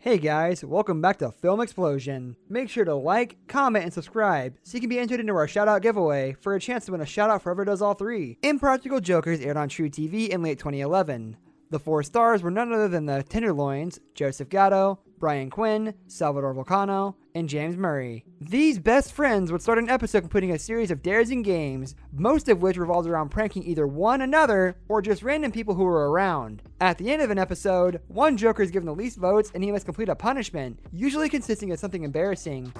Hey guys, welcome back to Film Explosion. Make sure to like, comment, and subscribe so you can be entered into our shoutout giveaway for a chance to win a shoutout for whoever does all three. Impractical Jokers aired on True TV in late 2011. The 4 stars were none other than the Tenderloins, Joseph Gatto, Brian Quinn, Salvador Vulcano, and James Murray. These best friends would start an episode completing a series of dares and games, most of which revolved around pranking either one another or just random people who were around. At the end of an episode, one Joker is given the least votes and he must complete a punishment, usually consisting of something embarrassing.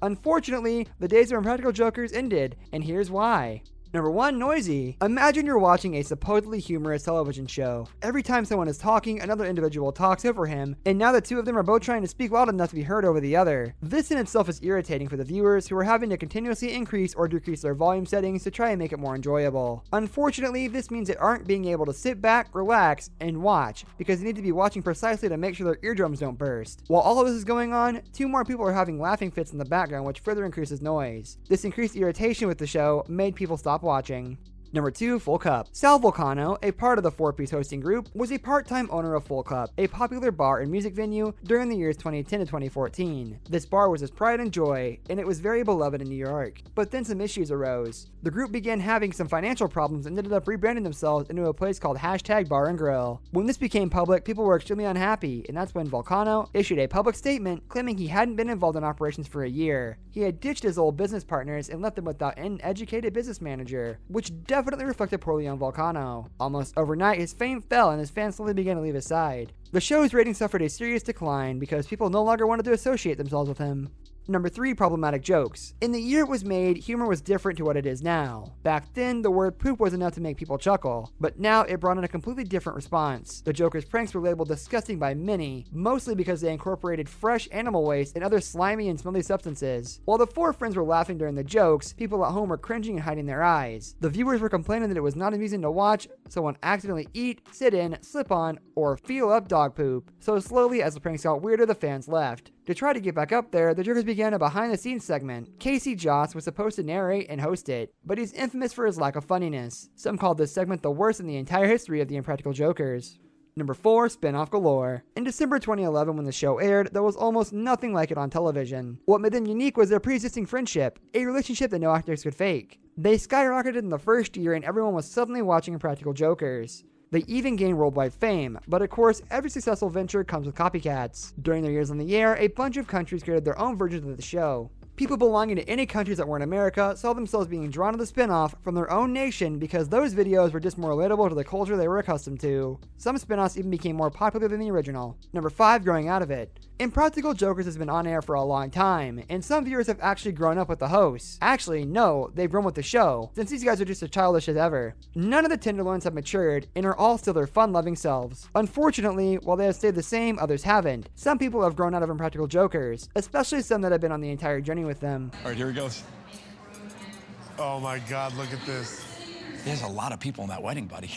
Unfortunately, the days of Impractical Jokers ended, and here's why. Number 1, noisy. Imagine you're watching a supposedly humorous television show. Every time someone is talking, another individual talks over him, and now the two of them are both trying to speak loud enough to be heard over the other. This in itself is irritating for the viewers who are having to continuously increase or decrease their volume settings to try and make it more enjoyable. Unfortunately, this means they aren't being able to sit back, relax, and watch, because they need to be watching precisely to make sure their eardrums don't burst. While all of this is going on, 2 more people are having laughing fits in the background, which further increases noise. This increased irritation with the show made people stop watching. Number 2, Full Cup. Sal Vulcano, a part of the 4-piece hosting group, was a part-time owner of Full Cup, a popular bar and music venue during the years 2010 to 2014. This bar was his pride and joy, and it was very beloved in New York. But then some issues arose. The group began having some financial problems and ended up rebranding themselves into a place called #Bar and Grill. When this became public, people were extremely unhappy, and that's when Vulcano issued a public statement claiming he hadn't been involved in operations for a year. He had ditched his old business partners and left them without an educated business manager, which definitely reflected poorly on Vulcano. Almost overnight, his fame fell and his fans slowly began to leave his side. The show's ratings suffered a serious decline because people no longer wanted to associate themselves with him. Number 3, problematic jokes. In the year it was made, humor was different to what it is now. Back then, the word poop was enough to make people chuckle, but now it brought in a completely different response. The Joker's pranks were labeled disgusting by many, mostly because they incorporated fresh animal waste and other slimy and smelly substances. While the 4 friends were laughing during the jokes, people at home were cringing and hiding their eyes. The viewers were complaining that it was not amusing to watch someone accidentally eat, sit in, slip on, or feel up dog poop. So slowly, as the pranks got weirder, the fans left. To try to get back up there, the Jokers began a behind-the-scenes segment. Casey Joss was supposed to narrate and host it, but he's infamous for his lack of funniness. Some called this segment the worst in the entire history of the Impractical Jokers. Number 4, spin-off galore. In December 2011, when the show aired, there was almost nothing like it on television. What made them unique was their pre-existing friendship, a relationship that no actors could fake. They skyrocketed in the first year and everyone was suddenly watching Impractical Jokers. They even gained worldwide fame, but of course, every successful venture comes with copycats. During their years on the air, a bunch of countries created their own versions of the show. People belonging to any countries that weren't America saw themselves being drawn to the spin-off from their own nation because those videos were just more relatable to the culture they were accustomed to. Some spin-offs even became more popular than the original. Number 5, growing out of it. Impractical Jokers has been on air for a long time, and some viewers have actually grown up with the hosts. Actually, no, they've grown with the show, since these guys are just as childish as ever. None of the Tenderloins have matured, and are all still their fun-loving selves. Unfortunately, while they have stayed the same, others haven't. Some people have grown out of Impractical Jokers, especially some that have been on the entire journey with them. All right, here he goes. Oh my God, look at this. There's a lot of people in that wedding, buddy.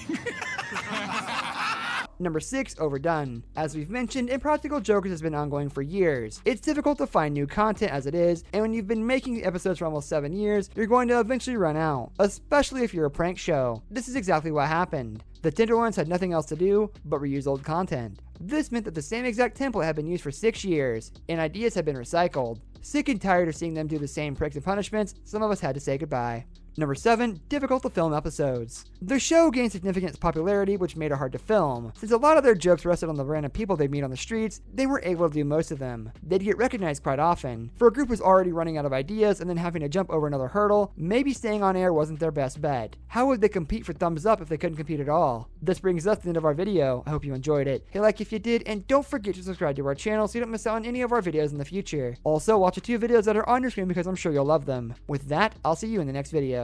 Number 6, overdone. As we've mentioned, Impractical Jokers has been ongoing for years. It's difficult to find new content as it is, and when you've been making episodes for almost 7 years, you're going to eventually run out, especially if you're a prank show. This is exactly what happened. The Tenderloins had nothing else to do but reuse old content. This meant that the same exact template had been used for 6 years, and ideas had been recycled. Sick and tired of seeing them do the same pranks and punishments, some of us had to say goodbye. Number 7, difficult to film episodes. The show gained significant popularity, which made it hard to film. Since a lot of their jokes rested on the random people they'd meet on the streets, they were able to do most of them. They'd get recognized quite often. For a group who's already running out of ideas and then having to jump over another hurdle, maybe staying on air wasn't their best bet. How would they compete for thumbs up if they couldn't compete at all? This brings us to the end of our video. I hope you enjoyed it. Hit like if you did, and don't forget to subscribe to our channel so you don't miss out on any of our videos in the future. Also, watch the 2 videos that are on your screen because I'm sure you'll love them. With that, I'll see you in the next video.